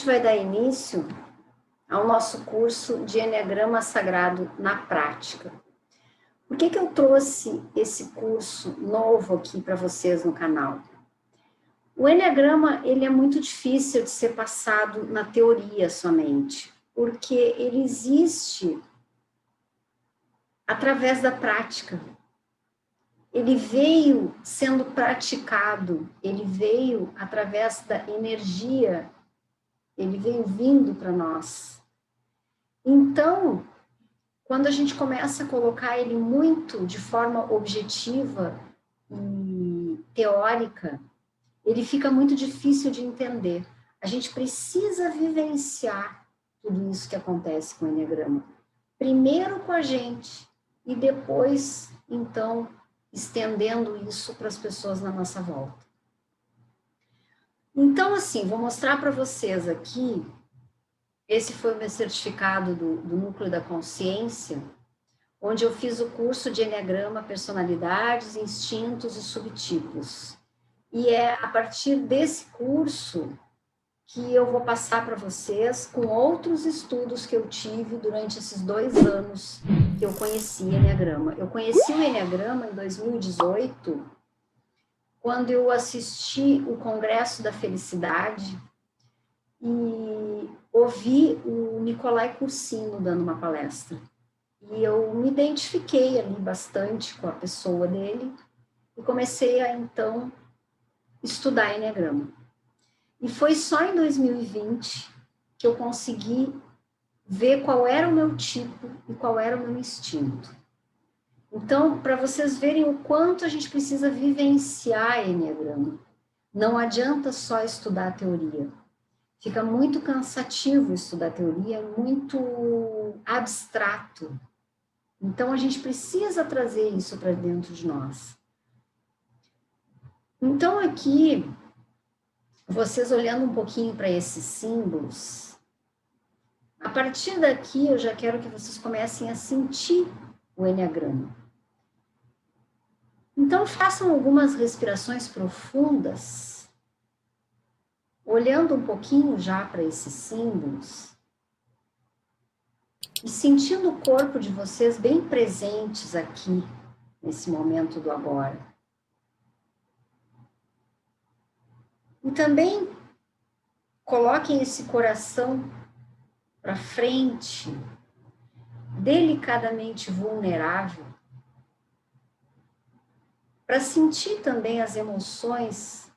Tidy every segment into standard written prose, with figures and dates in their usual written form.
gente vai dar início ao nosso curso de Eneagrama Sagrado na Prática. Por que eu trouxe esse curso novo aqui para vocês no canal? O Eneagrama, ele é muito difícil de ser passado na teoria somente, porque ele existe através da prática. Ele veio sendo praticado, ele veio através da energia, ele veio vindo para nós. Então, quando a gente começa a colocar ele muito de forma objetiva e teórica, ele fica muito difícil de entender. A gente precisa vivenciar tudo isso que acontece com o Eneagrama. Primeiro com a gente e depois, então, estendendo isso para as pessoas na nossa volta. Então, assim, vou mostrar para vocês aqui, esse foi o meu certificado do Núcleo da Consciência, onde eu fiz o curso de Eneagrama, Personalidades, Instintos e Subtipos. E é a partir desse curso que eu vou passar para vocês com outros estudos que eu tive durante esses 2 anos que eu conheci Eneagrama. Eu conheci o Eneagrama em 2018, quando eu assisti o Congresso da Felicidade e ouvi o Nicolai Cursino dando uma palestra. E eu me identifiquei ali bastante com a pessoa dele e comecei a, então, estudar Eneagrama. E foi só em 2020 que eu consegui ver qual era o meu tipo e qual era o meu instinto. Então, para vocês verem o quanto a gente precisa vivenciar Eneagrama, não adianta só estudar a teoria. Fica muito cansativo estudar a teoria, é muito abstrato. Então, a gente precisa trazer isso para dentro de nós. Então, aqui, vocês olhando um pouquinho para esses símbolos, a partir daqui eu já quero que vocês comecem a sentir o Eneagrama. Então, façam algumas respirações profundas, olhando um pouquinho já para esses símbolos e sentindo o corpo de vocês bem presentes aqui, nesse momento do agora. E também coloquem esse coração para frente, delicadamente vulnerável, para sentir também as emoções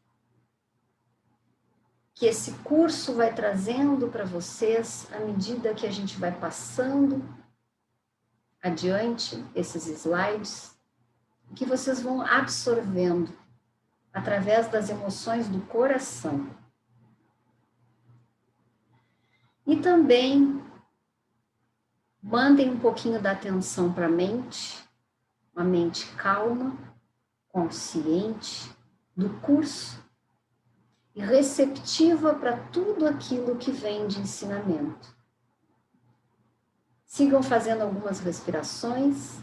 que esse curso vai trazendo para vocês à medida que a gente vai passando adiante esses slides, que vocês vão absorvendo através das emoções do coração. E também mandem um pouquinho da atenção para a mente, uma mente calma, consciente do curso e receptiva para tudo aquilo que vem de ensinamento. Sigam fazendo algumas respirações.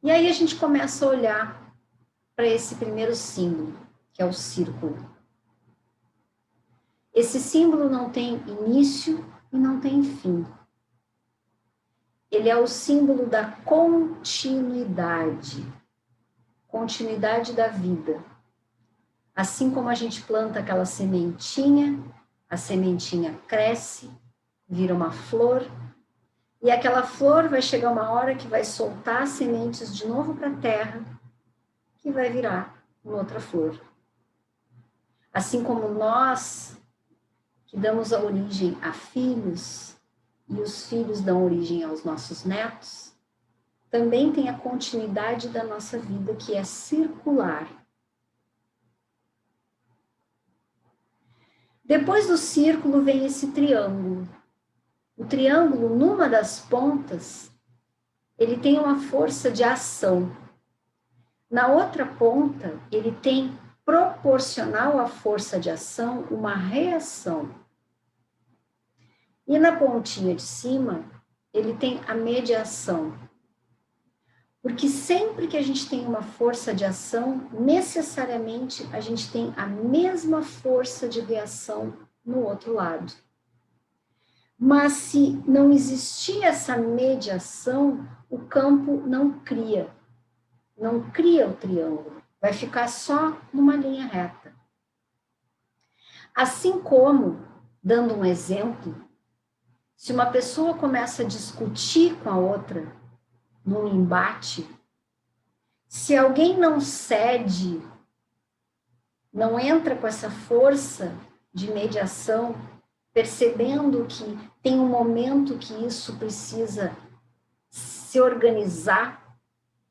E aí a gente começa a olhar para esse primeiro símbolo, que é o círculo. Esse símbolo não tem início e não tem fim. Ele é o símbolo da continuidade, continuidade da vida. Assim como a gente planta aquela sementinha, a sementinha cresce, vira uma flor, e aquela flor vai chegar uma hora que vai soltar sementes de novo para a terra, que vai virar uma outra flor. Assim como nós, que damos a origem a filhos, e os filhos dão origem aos nossos netos, também tem a continuidade da nossa vida, que é circular. Depois do círculo vem esse triângulo. O triângulo, numa das pontas, ele tem uma força de ação. Na outra ponta, ele tem, proporcional à força de ação, uma reação. E na pontinha de cima, ele tem a mediação. Porque sempre que a gente tem uma força de ação, necessariamente a gente tem a mesma força de reação no outro lado. Mas se não existir essa mediação, o campo não cria o triângulo, vai ficar só numa linha reta. Assim como, dando um exemplo, se uma pessoa começa a discutir com a outra num embate, se alguém não cede, não entra com essa força de mediação, percebendo que tem um momento que isso precisa se organizar,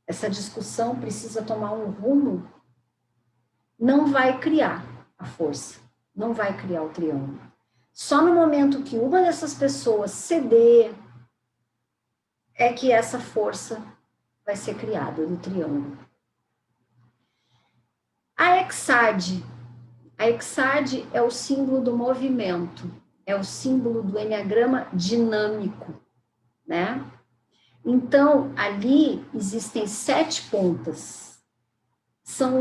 essa discussão precisa tomar um rumo, não vai criar a força, não vai criar o triângulo. Só no momento que uma dessas pessoas ceder, é que essa força vai ser criada do triângulo. A hexade é o símbolo do movimento, é o símbolo do eneagrama dinâmico, né? Então, ali existem 7 pontas. São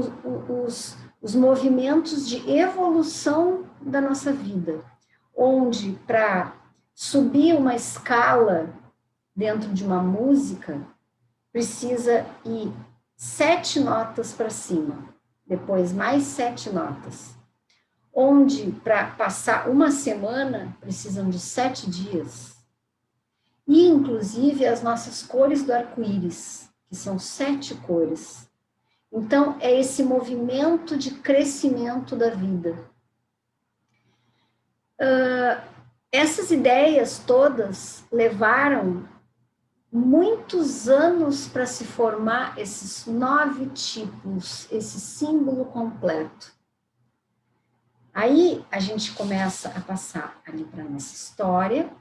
os movimentos de evolução da nossa vida, onde para subir uma escala dentro de uma música, precisa ir 7 notas para cima, depois mais 7 notas. Onde para passar uma semana, precisam de 7 dias. E, inclusive, as nossas cores do arco-íris, que são 7 cores. Então, é esse movimento de crescimento da vida. Essas ideias todas levaram muitos anos para se formar esses 9 tipos, esse símbolo completo. Aí, a gente começa a passar ali para a nossa história,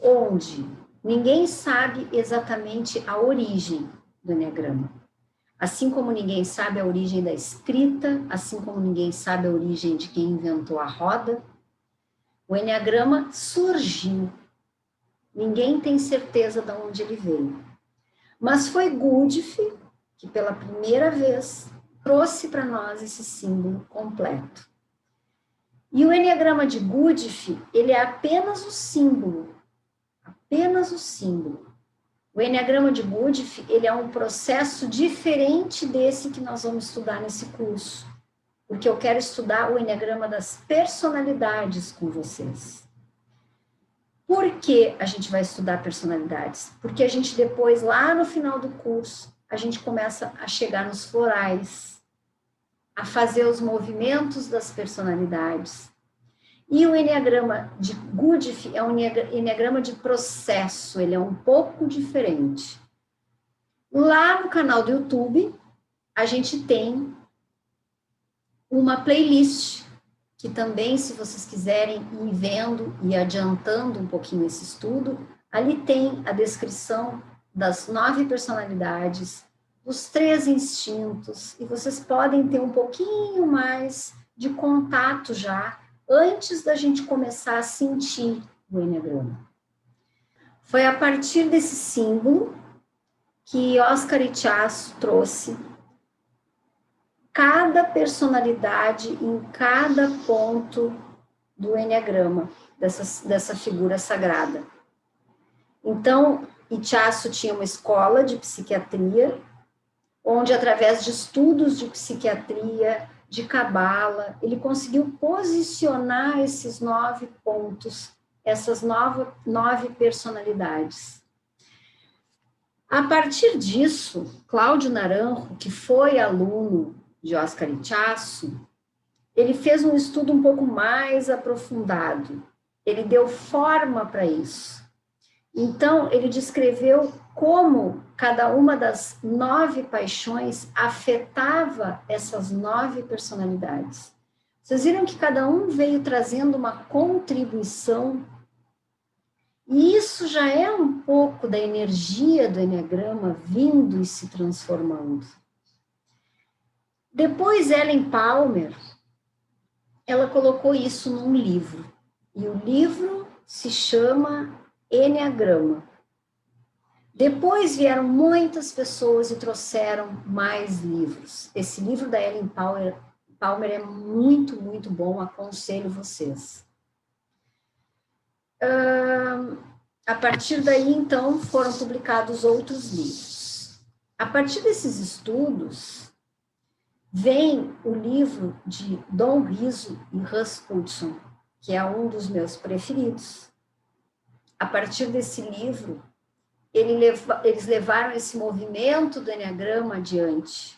onde ninguém sabe exatamente a origem do eneagrama. Assim como ninguém sabe a origem da escrita, assim como ninguém sabe a origem de quem inventou a roda, o eneagrama surgiu. Ninguém tem certeza de onde ele veio. Mas foi Gurdjieff que, pela primeira vez, trouxe para nós esse símbolo completo. E o eneagrama de Gurdjieff, ele é apenas o símbolo. Apenas o símbolo. O eneagrama de Gurdjieff, ele é um processo diferente desse que nós vamos estudar nesse curso. Porque eu quero estudar o eneagrama das personalidades com vocês. Por que a gente vai estudar personalidades? Porque a gente depois, lá no final do curso, a gente começa a chegar nos florais, a fazer os movimentos das personalidades. E o eneagrama de Gurdjieff é um eneagrama de processo, ele é um pouco diferente. Lá no canal do YouTube, a gente tem uma playlist que também, se vocês quiserem ir vendo e adiantando um pouquinho esse estudo, ali tem a descrição das 9 personalidades, dos 3 instintos, e vocês podem ter um pouquinho mais de contato já, antes da gente começar a sentir o eneagrama. Foi a partir desse símbolo que Oscar Ichaço trouxe cada personalidade em cada ponto do eneagrama, dessa figura sagrada. Então, Ichaço tinha uma escola de psiquiatria, onde, através de estudos de psiquiatria, de cabala, ele conseguiu posicionar esses 9 pontos, essas 9 personalidades. A partir disso, Cláudio Naranjo, que foi aluno de Oscar Ichaço, ele fez um estudo um pouco mais aprofundado. Ele deu forma para isso. Então, ele descreveu como cada uma das 9 paixões afetava essas 9 personalidades. Vocês viram que cada um veio trazendo uma contribuição, e isso já é um pouco da energia do eneagrama vindo e se transformando. Depois, Ellen Palmer, ela colocou isso num livro, e o livro se chama Eneagrama. Depois vieram muitas pessoas e trouxeram mais livros. Esse livro da Ellen Palmer é muito, muito bom, aconselho vocês. A partir daí, então, foram publicados outros livros. A partir desses estudos, vem o livro de Don Riso e Russ Hudson, que é um dos meus preferidos. A partir desse livro, eles levaram esse movimento do Eneagrama adiante,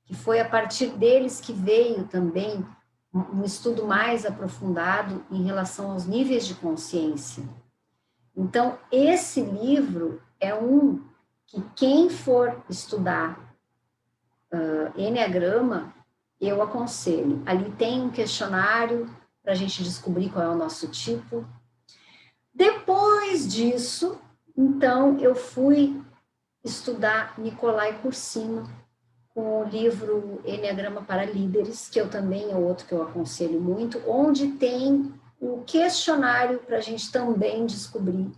que foi a partir deles que veio também um estudo mais aprofundado em relação aos níveis de consciência. Então, esse livro é um que quem for estudar Eneagrama, eu aconselho. Ali tem um questionário para a gente descobrir qual é o nosso tipo. Depois disso, então, eu fui estudar Nicolai Cursino, com o livro Eneagrama para Líderes, que eu também é outro que eu aconselho muito, onde tem um questionário para a gente também descobrir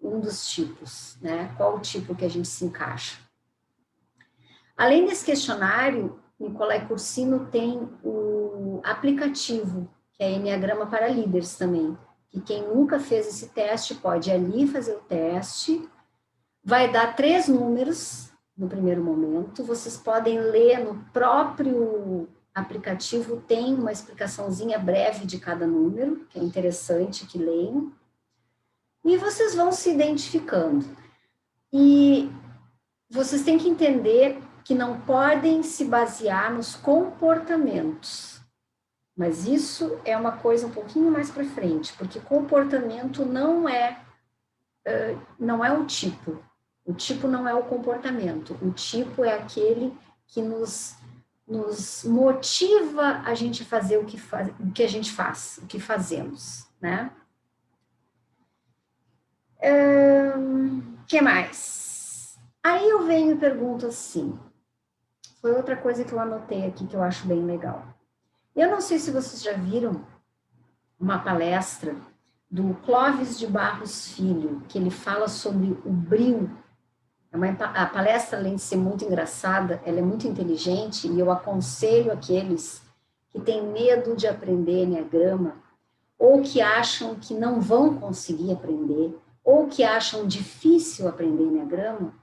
um dos tipos, né? Qual o tipo que a gente se encaixa. Além desse questionário, Nicolai Cursino tem o aplicativo, que é Eneagrama para Líderes também, que quem nunca fez esse teste pode ir ali fazer o teste, vai dar 3 números no primeiro momento, vocês podem ler no próprio aplicativo, tem uma explicaçãozinha breve de cada número, que é interessante que leiam, e vocês vão se identificando. E vocês têm que entender que não podem se basear nos comportamentos, mas isso é uma coisa um pouquinho mais para frente, porque comportamento não é o tipo. O tipo não é o comportamento, o tipo é aquele que nos motiva a gente fazer o que a gente faz, o que fazemos, né? Que mais? Aí eu venho e pergunto assim, foi outra coisa que eu anotei aqui que eu acho bem legal. Eu não sei se vocês já viram uma palestra do Clóvis de Barros Filho, que ele fala sobre o brio. A palestra, além de ser muito engraçada, ela é muito inteligente e eu aconselho aqueles que têm medo de aprender Eneagrama ou que acham que não vão conseguir aprender ou que acham difícil aprender Eneagrama,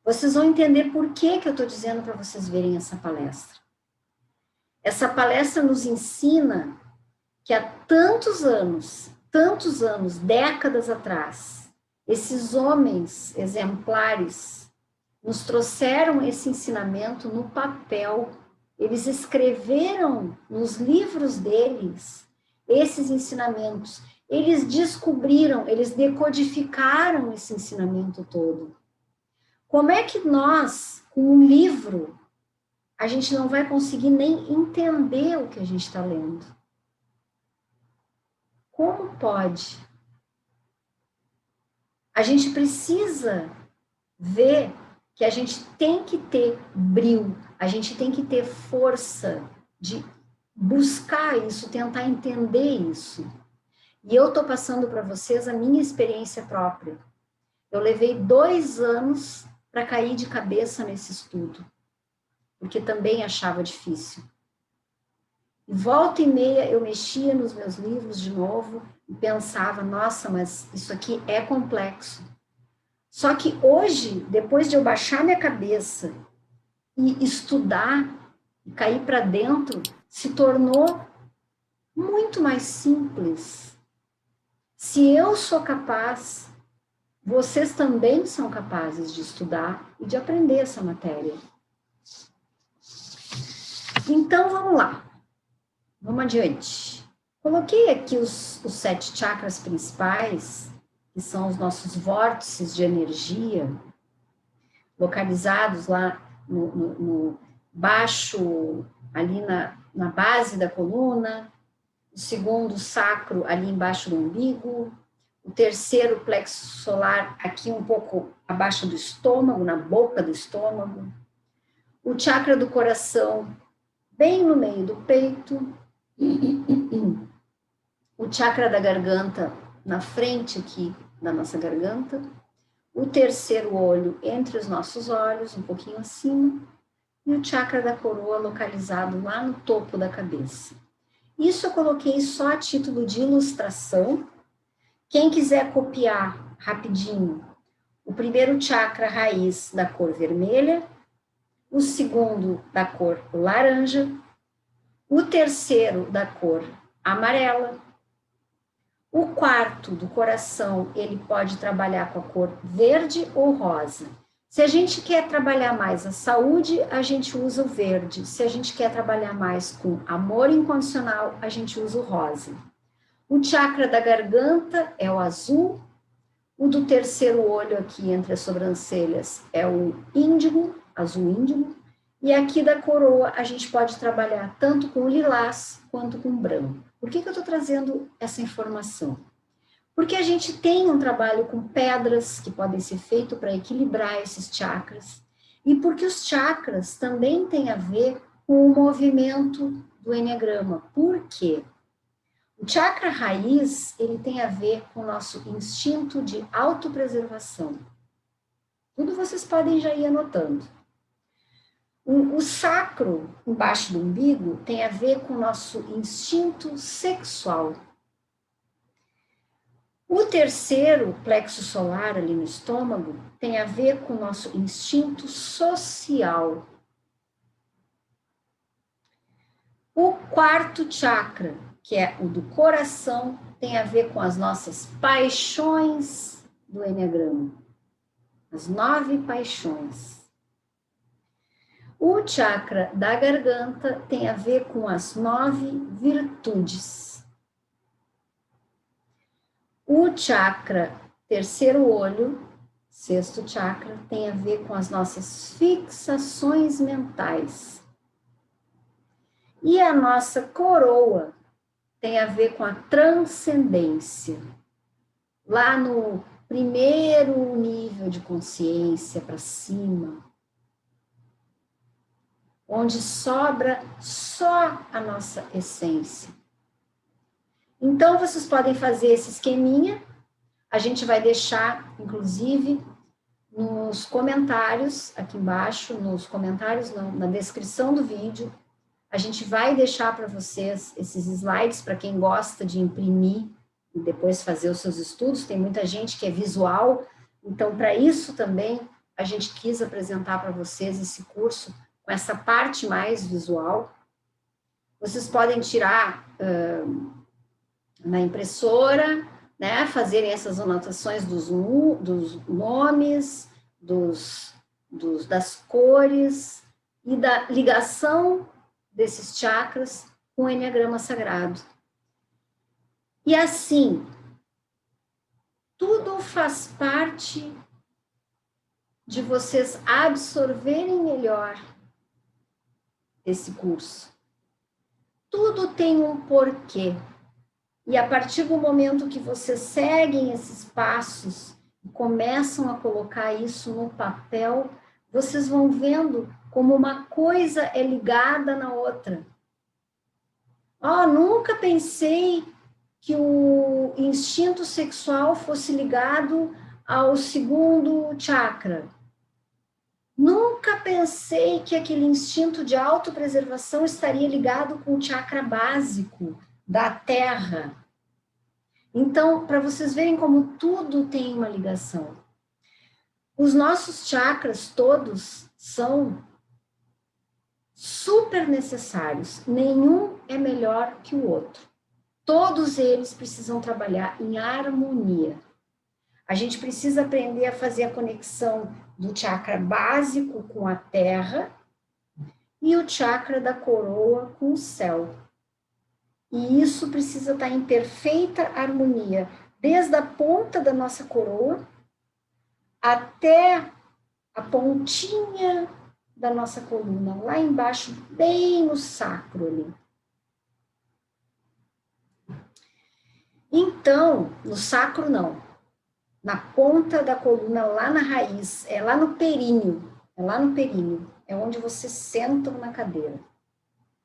vocês vão entender por que eu estou dizendo para vocês verem essa palestra. Essa palestra nos ensina que há tantos anos, décadas atrás, esses homens exemplares nos trouxeram esse ensinamento no papel, eles escreveram nos livros deles esses ensinamentos, eles descobriram, eles decodificaram esse ensinamento todo. Como é que nós, com um livro, a gente não vai conseguir nem entender o que a gente está lendo? Como pode? A gente precisa ver que a gente tem que ter brio, a gente tem que ter força de buscar isso, tentar entender isso. E eu estou passando para vocês a minha experiência própria. Eu levei 2 anos para cair de cabeça nesse estudo, porque também achava difícil. E volta e meia eu mexia nos meus livros de novo e pensava, nossa, mas isso aqui é complexo. Só que hoje, depois de eu baixar minha cabeça e estudar, e cair para dentro, se tornou muito mais simples. Se eu sou capaz, vocês também são capazes de estudar e de aprender essa matéria. Então, vamos lá. Vamos adiante. Coloquei aqui os 7 chakras principais, que são os nossos vórtices de energia, localizados lá no baixo, ali na base da coluna, o segundo sacro ali embaixo do umbigo, o terceiro plexo solar aqui um pouco abaixo do estômago, na boca do estômago, o chakra do coração bem no meio do peito, o chakra da garganta na frente aqui da nossa garganta, o terceiro olho entre os nossos olhos, um pouquinho acima, e o chakra da coroa localizado lá no topo da cabeça. Isso eu coloquei só a título de ilustração. Quem quiser copiar rapidinho, o primeiro chakra raiz da cor vermelha, o segundo da cor laranja, o terceiro da cor amarela, o quarto do coração, ele pode trabalhar com a cor verde ou rosa. Se a gente quer trabalhar mais a saúde, a gente usa o verde. Se a gente quer trabalhar mais com amor incondicional, a gente usa o rosa. O chakra da garganta é o azul. O do terceiro olho aqui entre as sobrancelhas é o índigo, azul índigo. E aqui da coroa a gente pode trabalhar tanto com lilás quanto com branco. Por que eu estou trazendo essa informação? Porque a gente tem um trabalho com pedras que podem ser feito para equilibrar esses chakras. E porque os chakras também têm a ver com o movimento do eneagrama. Por quê? O chakra raiz, ele tem a ver com o nosso instinto de autopreservação. Tudo vocês podem já ir anotando. O sacro, embaixo do umbigo, tem a ver com o nosso instinto sexual. O terceiro, plexo solar, ali no estômago, tem a ver com o nosso instinto social. O quarto chakra, que é o do coração, tem a ver com as nossas paixões do eneagrama. As 9 paixões. O chakra da garganta tem a ver com as 9 virtudes. O chakra terceiro olho, sexto chakra, tem a ver com as nossas fixações mentais. E a nossa coroa tem a ver com a transcendência. Lá no primeiro nível de consciência para cima, onde sobra só a nossa essência. Então, vocês podem fazer esse esqueminha, a gente vai deixar, inclusive, nos comentários, aqui embaixo, nos comentários, não, na descrição do vídeo, a gente vai deixar para vocês esses slides, para quem gosta de imprimir e depois fazer os seus estudos, tem muita gente que é visual, então, para isso também, a gente quis apresentar para vocês esse curso, com essa parte mais visual. Vocês podem tirar na impressora, né, fazerem essas anotações dos nomes, das cores e da ligação desses chakras com o eneagrama sagrado. E assim, tudo faz parte de vocês absorverem melhor esse curso. Tudo tem um porquê. E a partir do momento que vocês seguem esses passos e começam a colocar isso no papel, vocês vão vendo como uma coisa é ligada na outra. Nunca pensei que o instinto sexual fosse ligado ao segundo chakra. Nunca pensei que aquele instinto de autopreservação estaria ligado com o chakra básico da terra. Então, para vocês verem como tudo tem uma ligação. Os nossos chakras todos são super necessários. Nenhum é melhor que o outro. Todos eles precisam trabalhar em harmonia. A gente precisa aprender a fazer a conexão do chakra básico com a terra e o chakra da coroa com o céu. E isso precisa estar em perfeita harmonia, desde a ponta da nossa coroa até a pontinha da nossa coluna, lá embaixo, bem no sacro ali. Então, no sacro não, na ponta da coluna, lá na raiz, é lá no períneo, é onde vocês sentam na cadeira.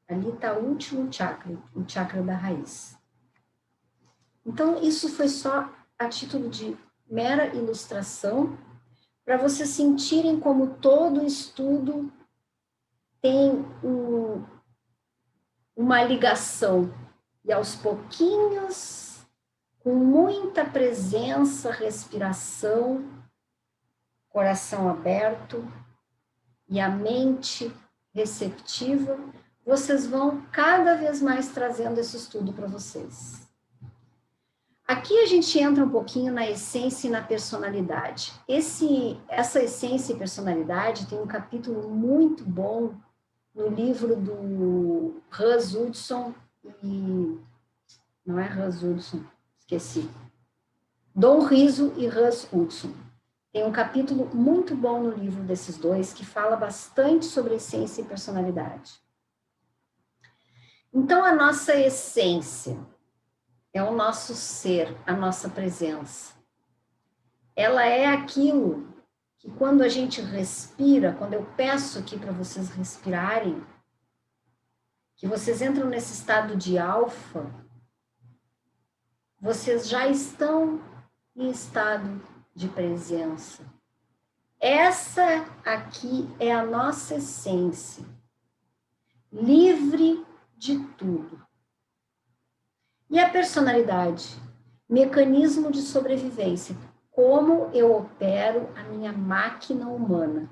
Ali está o último chakra, o chakra da raiz. Então, isso foi só a título de mera ilustração, para vocês sentirem como todo estudo tem uma ligação, e aos pouquinhos, com muita presença, respiração, coração aberto e a mente receptiva, vocês vão cada vez mais trazendo esse estudo para vocês. Aqui a gente entra um pouquinho na essência e na personalidade. Essa essência e personalidade tem um capítulo muito bom no livro do Hans Hudson não é Hans Hudson, esqueci. Dom Riso e Hans Hudson. Tem um capítulo muito bom no livro desses dois que fala bastante sobre essência e personalidade. Então, a nossa essência é o nosso ser, a nossa presença. Ela é aquilo que quando a gente respira, quando eu peço aqui para vocês respirarem, que vocês entram nesse estado de alfa, vocês já estão em estado de presença. Essa aqui é a nossa essência, livre de tudo. E a personalidade, mecanismo de sobrevivência, como eu opero a minha máquina humana.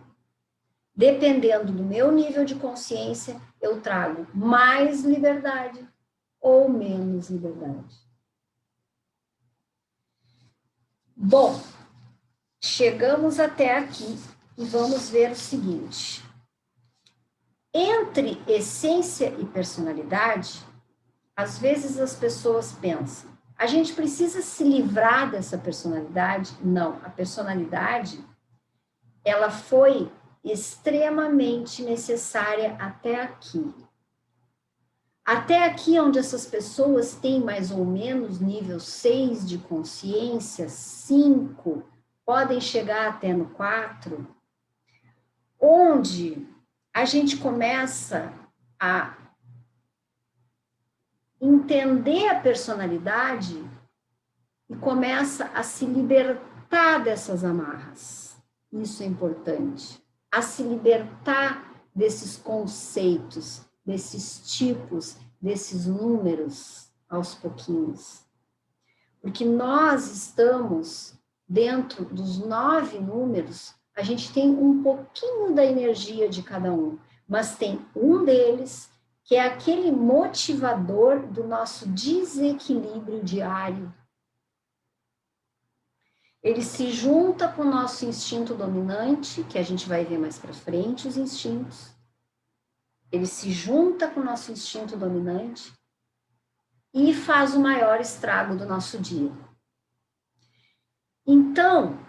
Dependendo do meu nível de consciência, eu trago mais liberdade ou menos liberdade. Bom, chegamos até aqui e vamos ver o seguinte. Entre essência e personalidade, às vezes as pessoas pensam, a gente precisa se livrar dessa personalidade? Não, a personalidade, ela foi extremamente necessária até aqui. Até aqui, onde essas pessoas têm mais ou menos nível 6 de consciência, 5, podem chegar até no 4, onde a gente começa a entender a personalidade e começa a se libertar dessas amarras. Isso é importante. A se libertar desses conceitos, desses tipos, desses números aos pouquinhos. Porque nós estamos dentro dos 9 números, a gente tem um pouquinho da energia de cada um, mas tem um deles que é aquele motivador do nosso desequilíbrio diário. Ele se junta com o nosso instinto dominante, que a gente vai ver mais para frente, os instintos. Ele se junta com o nosso instinto dominante e faz o maior estrago do nosso dia. Então,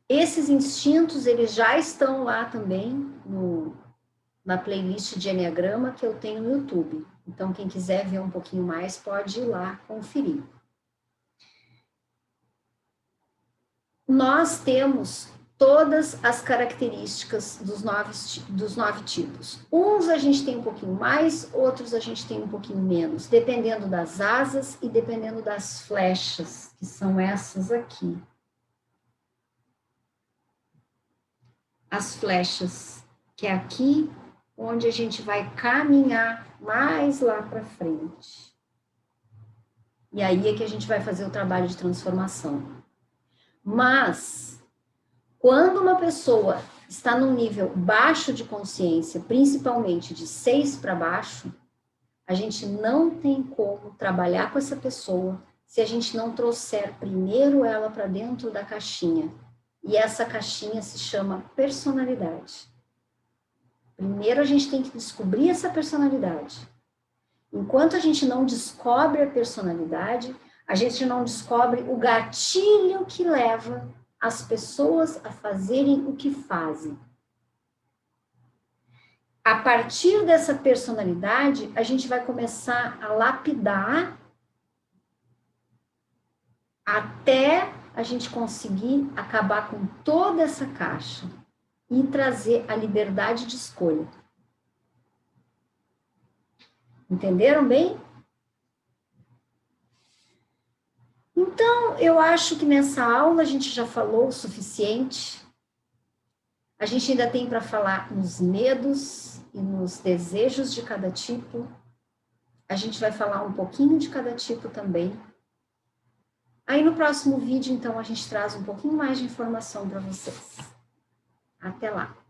esses instintos, eles já estão lá também na playlist de Enneagrama que eu tenho no YouTube. Então, quem quiser ver um pouquinho mais, pode ir lá conferir. Nós temos todas as características dos 9 tipos. Uns a gente tem um pouquinho mais, outros a gente tem um pouquinho menos, dependendo das asas e dependendo das flechas, que são essas aqui. As flechas, que é aqui onde a gente vai caminhar mais lá para frente. E aí é que a gente vai fazer o trabalho de transformação. Mas, quando uma pessoa está num nível baixo de consciência, principalmente de 6 para baixo, a gente não tem como trabalhar com essa pessoa se a gente não trouxer primeiro ela para dentro da caixinha. E essa caixinha se chama personalidade. Primeiro a gente tem que descobrir essa personalidade. Enquanto a gente não descobre a personalidade, a gente não descobre o gatilho que leva as pessoas a fazerem o que fazem. A partir dessa personalidade, a gente vai começar a lapidar até a gente conseguir acabar com toda essa caixa e trazer a liberdade de escolha. Entenderam bem? Então, eu acho que nessa aula a gente já falou o suficiente. A gente ainda tem para falar nos medos, e nos desejos de cada tipo. A gente vai falar um pouquinho de cada tipo também. Aí no próximo vídeo, então, a gente traz um pouquinho mais de informação para vocês. Até lá!